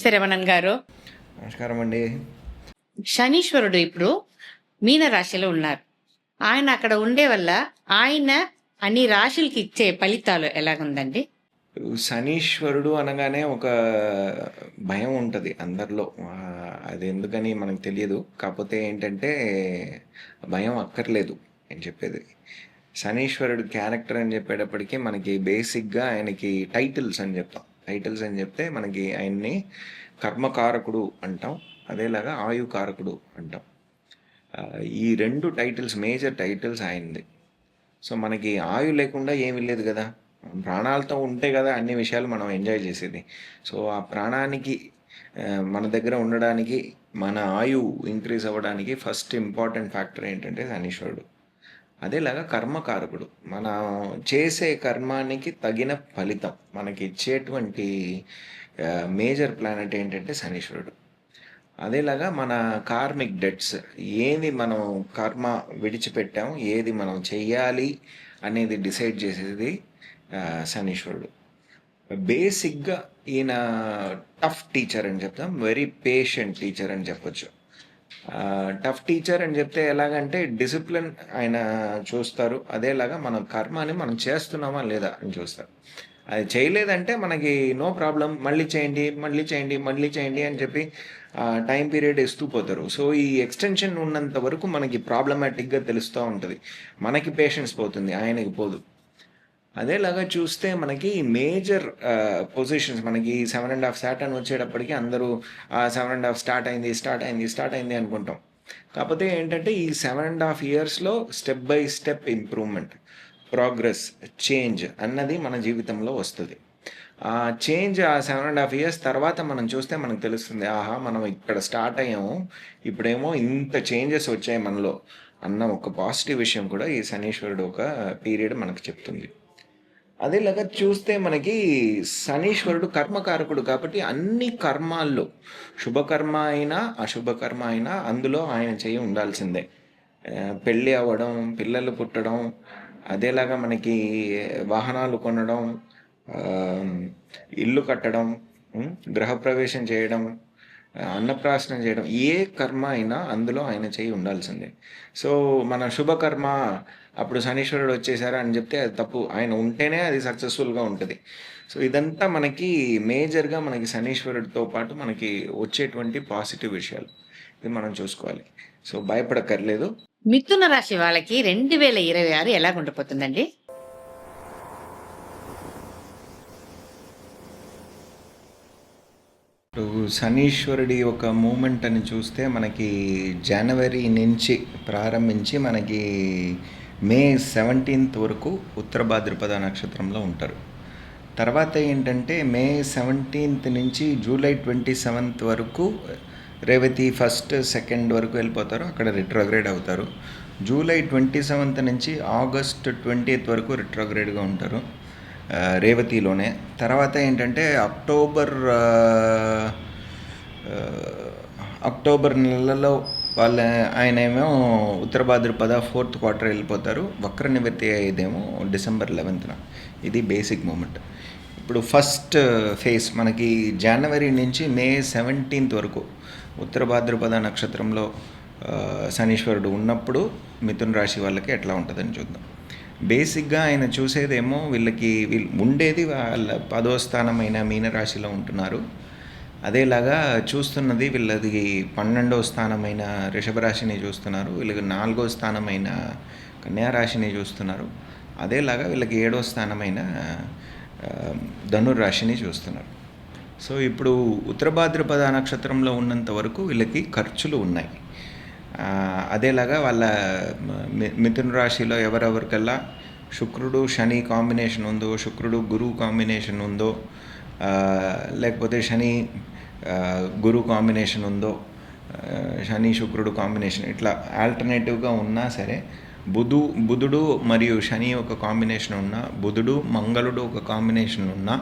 నమస్తే రమణన్ గారు. నమస్కారం అండి. శనీశ్వరుడు ఇప్పుడు మీన రాశిలో ఉన్నారు. ఆయన అక్కడ ఉండే వల్ల ఆయన అన్ని రాశులకి ఇచ్చే ఫలితాలు ఎలాగుందండి? శనీశ్వరుడు అనగానే ఒక భయం ఉంటుంది అందరిలో. అది ఎందుకని మనకు తెలియదు. కాకపోతే ఏంటంటే భయం అక్కర్లేదు నేను చెప్పేది. శనీశ్వరుడు క్యారెక్టర్ అని చెప్పేటప్పటికి మనకి బేసిక్గా ఆయనకి టైటిల్స్ అని చెప్తాం. టైటిల్స్ అని చెప్తే మనకి ఆయన్ని కర్మకారకుడు అంటాం, అదేలాగా ఆయుకారకుడు అంటాం. ఈ రెండు టైటిల్స్ మేజర్ టైటిల్స్ ఆయనది. సో మనకి ఆయు లేకుండా ఏమీ లేదు కదా, ప్రాణాలతో ఉంటే కదా అన్ని విషయాలు మనం ఎంజాయ్ చేసేది. సో ఆ ప్రాణానికి మన దగ్గర ఉండడానికి, మన ఆయు ఇంక్రీజ్ అవ్వడానికి ఫస్ట్ ఇంపార్టెంట్ ఫ్యాక్టర్ ఏంటంటే శనీశ్వరుడు. అదేలాగా కర్మకారకుడు, మన చేసే కర్మానికి తగిన ఫలితం మనకి ఇచ్చేటువంటి మేజర్ ప్లానెట్ ఏంటంటే శనీశ్వరుడు. అదేలాగా మన కార్మిక్ డెట్స్, ఏది మనం కర్మ విడిచిపెట్టాం, ఏది మనం చెయ్యాలి అనేది డిసైడ్ చేసేది శనీశ్వరుడు. బేసిక్గా ఈయన టఫ్ టీచర్ అని చెప్తాం, వెరీ పేషెంట్ టీచర్ అని చెప్పొచ్చు. టఫ్ టీచర్ అని చెప్తే ఎలాగంటే డిసిప్లిన్ ఆయన చూస్తారు, అదేలాగా మన కర్మాని మనం చేస్తున్నామా లేదా అని చూస్తారు. అది చేయలేదంటే మనకి నో ప్రాబ్లం, మళ్ళీ చేయండి మళ్ళీ చేయండి మళ్ళీ చేయండి అని చెప్పి టైం పీరియడ్ ఇస్తూ పోతారు. సో ఈ ఎక్స్టెన్షన్ ఉన్నంత వరకు మనకి ప్రాబ్లమాటిక్గా తెలుస్తూ ఉంటుంది, మనకి పేషెన్స్ పోతుంది, ఆయనకి పోదు. అదేలాగా చూస్తే మనకి మేజర్ పొజిషన్స్, మనకి 7.5 సాటర్న్ వచ్చేటప్పటికి అందరూ 7.5 స్టార్ట్ అయింది అనుకుంటాం. కాకపోతే ఏంటంటే ఈ 7.5 ఇయర్స్లో step by step improvement, progress, change అన్నది మన జీవితంలో వస్తుంది. ఆ చేంజ్ ఆ 7.5 ఇయర్స్ తర్వాత మనం చూస్తే మనకు తెలుస్తుంది, ఆహా మనం ఇక్కడ స్టార్ట్ అయ్యాము, ఇప్పుడేమో ఇంత చేంజెస్ వచ్చాయి మనలో అన్న ఒక పాజిటివ్ విషయం కూడా ఈ శనీశ్వరుడు ఒక పీరియడ్ మనకు చెప్తుంది. అదేలాగా చూస్తే మనకి శనీశ్వరుడు కర్మకారకుడు కాబట్టి అన్ని కర్మాల్లో, శుభకర్మ అయినా అశుభకర్మ అయినా అందులో ఆయన చేయి ఉండాల్సిందే. పెళ్ళి అవ్వడం, పిల్లలు పుట్టడం, అదేలాగా మనకి వాహనాలు కొనడం, ఇల్లు కట్టడం, గృహప్రవేశం చేయడం, అన్నప్రాసనం చేయడం, ఏ కర్మ అయినా అందులో ఆయన చేయి ఉండాల్సిందే. సో మన శుభకర్మ అప్పుడు శనీశ్వరుడు వచ్చేసారా అని చెప్తే అది తప్పు, ఆయన ఉంటేనే అది సక్సెస్ఫుల్గా ఉంటుంది. సో ఇదంతా మనకి మేజర్గా మనకి శనీశ్వరుడితో పాటు మనకి వచ్చేటువంటి పాజిటివ్ విషయాలు, ఇది మనం చూసుకోవాలి. సో భయపడక్కర్లేదు. మిథున రాశి వాళ్ళకి 2026 ఎలా ఉండబోతుందండి? శనీశ్వరుడి ఒక మూమెంట్ అని చూస్తే మనకి జనవరి నుంచి ప్రారంభించి మనకి మే 17th వరకు ఉత్తర భాద్రపద నక్షత్రంలో ఉంటారు. తర్వాత ఏంటంటే మే 17th నుంచి జూలై 27th వరకు రేవతి 1st 2nd వరకు వెళ్ళిపోతారు, అక్కడ రిట్రోగ్రేడ్ అవుతారు. జూలై 27th నుంచి ఆగస్ట్ 20th వరకు రిట్రోగ్రేడ్గా ఉంటారు రేవతిలోనే. తర్వాత ఏంటంటే అక్టోబర్ నెలలో ఆయనేమో ఉత్తర భాద్రపద 4th quarter వెళ్ళిపోతారు. వక్ర నివృత్తి అయ్యేదేమో December 11th. ఇది బేసిక్ మూమెంట్. ఇప్పుడు ఫస్ట్ ఫేజ్ మనకి జనవరి నుంచి మే 17th వరకు ఉత్తర భాద్రపద నక్షత్రంలో శనీశ్వరుడు ఉన్నప్పుడు మిథున రాశి వాళ్ళకి ఎట్లా ఉంటుందని చూద్దాం. బేసిక్గా ఆయన చూసేదేమో వీళ్ళు ఉండేది వాళ్ళ 10వ స్థానమైన మీనరాశిలో ఉంటున్నారు. అదేలాగా చూస్తున్నది వీళ్ళది 12వ స్థానమైన వృషభ రాశిని చూస్తున్నారు, వీళ్ళకి 4వ స్థానమైన కన్యారాశిని చూస్తున్నారు, అదేలాగా వీళ్ళకి 7వ స్థానమైన ధనుర్రాశిని చూస్తున్నారు. సో ఇప్పుడు ఉత్తర భాద్రపద నక్షత్రంలో ఉన్నంత వరకు వీళ్ళకి ఖర్చులు ఉన్నాయి. అదేలాగా వాళ్ళ మిథున రాశిలో ఎవరెవరికల్లా శుక్రుడు శని కాంబినేషన్ ఉందో, శుక్రుడు గురువు కాంబినేషన్ ఉందో, లేకపోతే శని గురు కాంబినేషన్ ఉందో, శని శుక్రుడు కాంబినేషన్ ఇట్లా ఆల్టర్నేటివ్గా ఉన్నా సరే, బుధుడు మరియు శని ఒక కాంబినేషన్ ఉన్నా, బుధుడు మంగళుడు ఒక కాంబినేషన్ ఉన్నా,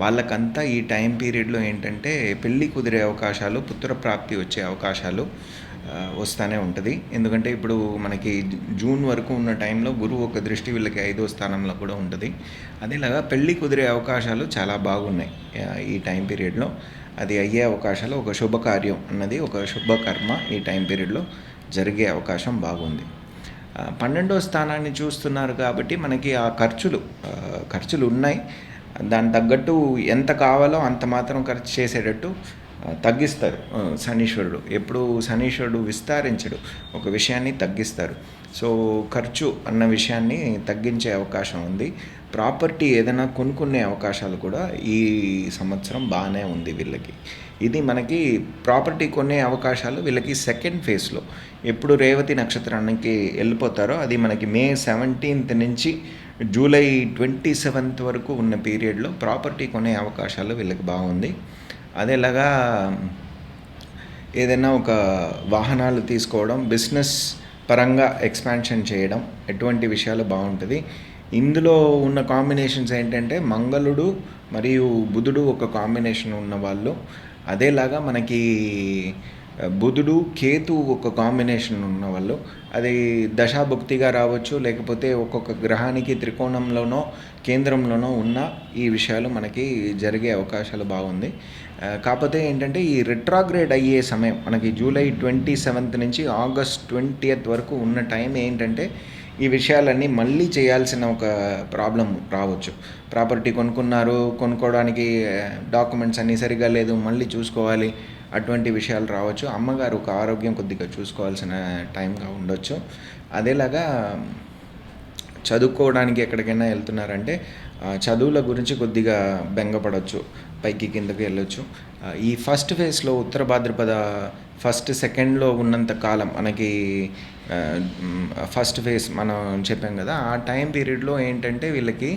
వాళ్ళకంతా ఈ టైం పీరియడ్లో ఏంటంటే పెళ్ళి కుదిరే అవకాశాలు, పుత్రప్రాప్తి వచ్చే అవకాశాలు వస్తూనే ఉంటుంది. ఎందుకంటే ఇప్పుడు మనకి జూన్ వరకు ఉన్న టైంలో గురువు ఒక దృష్టి వీళ్ళకి 5వ స్థానంలో కూడా ఉంటుంది. అదేలాగా పెళ్ళి కుదిరే అవకాశాలు చాలా బాగున్నాయి ఈ టైం పీరియడ్లో. అది అయ్యే అవకాశాలు, ఒక శుభకార్యం అన్నది, ఒక శుభకర్మ ఈ టైం పీరియడ్లో జరిగే అవకాశం బాగుంది. 12వ స్థానాన్ని చూస్తున్నారు కాబట్టి మనకి ఆ ఖర్చులు ఉన్నాయి. దానికి తగ్గట్టు ఎంత కావాలో అంత మాత్రం ఖర్చు చేసేటట్టు తగ్గిస్తారు శనీశ్వరుడు. ఎప్పుడు శనీశ్వరుడు విస్తరించడు, ఒక విషయాన్ని తగ్గిస్తారు. సో ఖర్చు అన్న విషయాన్ని తగ్గించే అవకాశం ఉంది. ప్రాపర్టీ ఏదైనా కొనుక్కునే అవకాశాలు కూడా ఈ సంవత్సరం బాగానే ఉంది వీళ్ళకి. ఇది మనకి ప్రాపర్టీ కొనే అవకాశాలు వీళ్ళకి సెకండ్ ఫేజ్లో, ఎప్పుడు రేవతి నక్షత్రానికి వెళ్ళిపోతారో అది మనకి మే 17th నుంచి జూలై 27th వరకు ఉన్న పీరియడ్లో ప్రాపర్టీ కొనే అవకాశాలు వీళ్ళకి బాగుంది. అదేలాగా ఏదైనా ఒక వాహనాలు తీసుకోవడం, బిజినెస్ పరంగా ఎక్స్పాన్షన్ చేయడం, ఎటువంటి విషయాలు బాగుంటుంది. ఇందులో ఉన్న కాంబినేషన్స్ ఏంటంటే మంగళుడు మరియు బుధుడు ఒక కాంబినేషన్ ఉన్న వాళ్ళు, అదేలాగా మనకి బుధుడు కేతు ఒక కాంబినేషన్ ఉన్నవాళ్ళు. అది దశాభుక్తిగా రావచ్చు, లేకపోతే ఒక్కొక్క గ్రహానికి త్రికోణంలోనో కేంద్రంలోనో ఉన్న ఈ విషయాలు మనకి జరిగే అవకాశాలు బాగుంది. కాకపోతే ఏంటంటే ఈ రిట్రాగ్రేడ్ అయ్యే సమయం మనకి జూలై 27th నుంచి ఆగస్ట్ 20th వరకు ఉన్న టైం ఏంటంటే ఈ విషయాలన్నీ మళ్ళీ చేయాల్సిన ఒక ప్రాబ్లం రావచ్చు. ప్రాపర్టీ కొనుక్కోవడానికి డాక్యుమెంట్స్ అన్నీ సరిగా లేదు, మళ్ళీ చూసుకోవాలి, అటువంటి విషయాలు రావచ్చు. అమ్మగారు ఒక ఆరోగ్యం కొద్దిగా చూసుకోవాల్సిన టైంగా ఉండొచ్చు. అదేలాగా చదువుకోవడానికి ఎక్కడికైనా వెళ్తున్నారంటే చదువుల గురించి కొద్దిగా బెంగపడవచ్చు, పైకి కిందకి వెళ్ళొచ్చు. ఈ ఫస్ట్ ఫేజ్లో ఉత్తర భాద్రపద ఫస్ట్ సెకండ్లో ఉన్నంత కాలం మనకి ఫస్ట్ ఫేజ్ మనం చెప్పాం కదా, ఆ టైం పీరియడ్లో ఏంటంటే వీళ్ళకి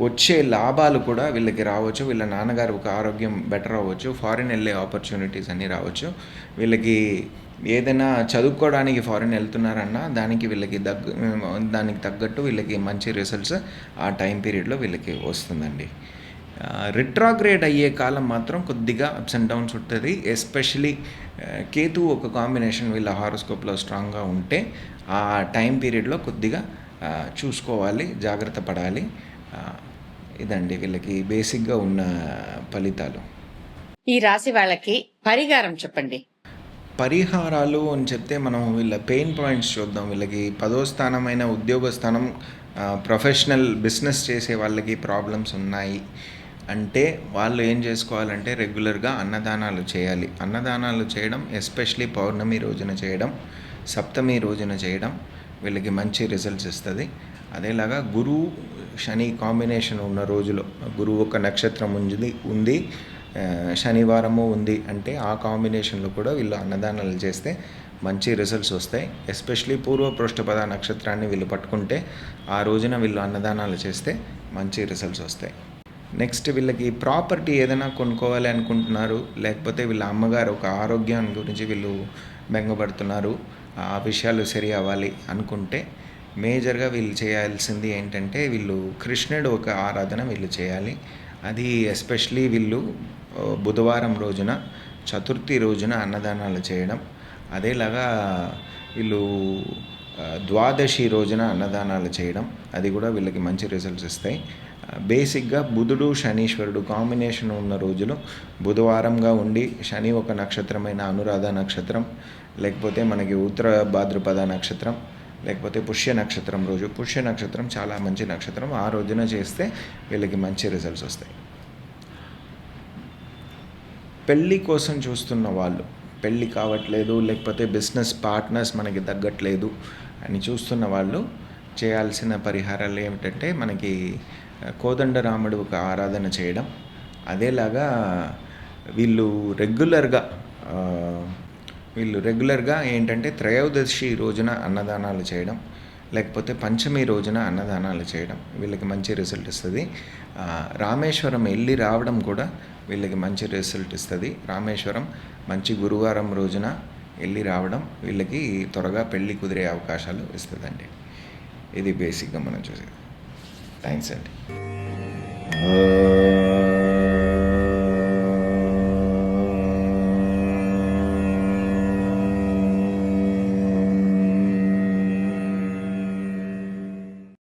వచ్చే లాభాలు కూడా వీళ్ళకి రావచ్చు. వీళ్ళ నాన్నగారు ఒక ఆరోగ్యం బెటర్ అవ్వచ్చు, ఫారిన్ వెళ్ళే ఆపర్చునిటీస్ అన్నీ రావచ్చు. వీళ్ళకి ఏదైనా చదువుకోవడానికి ఫారిన్ వెళ్తున్నారన్నా దానికి తగ్గట్టు వీళ్ళకి మంచి రిజల్ట్స్ ఆ టైం పీరియడ్లో వీళ్ళకి వస్తుందండి. రిట్రాగ్రేడ్ అయ్యే కాలం మాత్రం కొద్దిగా అప్స్ అండ్ డౌన్స్ ఉంటుంది. ఎస్పెషలీ కేతు ఒక కాంబినేషన్ వీళ్ళ హారోస్కోప్లో స్ట్రాంగ్గా ఉంటే ఆ టైం పీరియడ్లో కొద్దిగా చూసుకోవాలి, జాగ్రత్త పడాలి. ఇదండి వీళ్ళకి బేసిక్గా ఉన్న ఫలితాలు. ఈ రాశి వాళ్ళకి పరిహారం చెప్పండి. పరిహారాలు అని చెప్తే మనం వీళ్ళ పెయిన్ పాయింట్స్ చూద్దాం. వీళ్ళకి 10వ స్థానమైన ఉద్యోగ స్థానం, ప్రొఫెషనల్ బిజినెస్ చేసే వాళ్ళకి ప్రాబ్లమ్స్ ఉన్నాయి అంటే వాళ్ళు ఏం చేసుకోవాలంటే రెగ్యులర్గా అన్నదానాలు చేయాలి. అన్నదానాలు చేయడం, ఎస్పెషలీ పౌర్ణమి రోజున చేయడం, సప్తమి రోజున చేయడం వీళ్ళకి మంచి రిజల్ట్స్ ఇస్తుంది. అదేలాగా గురువు శని కాంబినేషన్ ఉన్న రోజులో, గురువు ఒక నక్షత్రం ఉంది, శనివారము ఉంది అంటే ఆ కాంబినేషన్లో కూడా వీళ్ళు అన్నదానాలు చేస్తే మంచి రిజల్ట్స్ వస్తాయి. ఎస్పెషలీ పూర్వ పృష్ఠపద నక్షత్రాన్ని వీళ్ళు పట్టుకుంటే ఆ రోజున వీళ్ళు అన్నదానాలు చేస్తే మంచి రిజల్ట్స్ వస్తాయి. నెక్స్ట్ వీళ్ళకి ప్రాపర్టీ ఏదైనా కొనుక్కోవాలి అనుకుంటున్నారు, లేకపోతే వీళ్ళ అమ్మగారు ఒక ఆరోగ్యం గురించి వీళ్ళు బెంగపడుతున్నారు, ఆ విషయాలు సరి అవ్వాలి అనుకుంటే మేజర్గా వీళ్ళు చేయాల్సింది ఏంటంటే వీళ్ళు కృష్ణుడు ఒక ఆరాధన వీళ్ళు చేయాలి. అది ఎస్పెషలీ వీళ్ళు బుధవారం రోజున, చతుర్థి రోజున అన్నదానాలు చేయడం. అదేలాగా వీళ్ళు ద్వాదశి రోజున అన్నదానాలు చేయడం, అది కూడా వీళ్ళకి మంచి రిజల్ట్స్ ఇస్తాయి. బేసిక్గా బుధుడు శనీశ్వరుడు కాంబినేషన్ ఉన్న రోజులు బుధవారంగా ఉండి, శని ఒక నక్షత్రమైన అనురాధ నక్షత్రం, లేకపోతే మనకి ఉత్తర భాద్రపద నక్షత్రం, లేకపోతే పుష్య నక్షత్రం రోజు, పుష్య నక్షత్రం చాలా మంచి నక్షత్రం, ఆ రోజున చేస్తే వీళ్ళకి మంచి రిజల్ట్స్ వస్తాయి. పెళ్ళి కోసం చూస్తున్న వాళ్ళు, పెళ్ళి కావట్లేదు, లేకపోతే బిజినెస్ పార్ట్నర్స్ మనకి తగ్గట్లేదు అని చూస్తున్న వాళ్ళు చేయాల్సిన పరిహారాలు ఏమిటంటే మనకి కోదండరాముడు ఒక ఆరాధన చేయడం. అదేలాగా వీళ్ళు రెగ్యులర్గా ఏంటంటే త్రయోదశి రోజున అన్నదానాలు చేయడం, లేకపోతే పంచమి రోజున అన్నదానాలు చేయడం వీళ్ళకి మంచి రిజల్ట్ ఇస్తుంది. రామేశ్వరం వెళ్ళి రావడం కూడా వీళ్ళకి మంచి రిజల్ట్ ఇస్తుంది. రామేశ్వరం మంచి గురువారం రోజున వెళ్ళి రావడం వీళ్ళకి త్వరగా పెళ్ళి కుదిరే అవకాశాలు ఇస్తుందండి. ఇది బేసిక్గా మనం చూసేది. థ్యాంక్స్ అండి.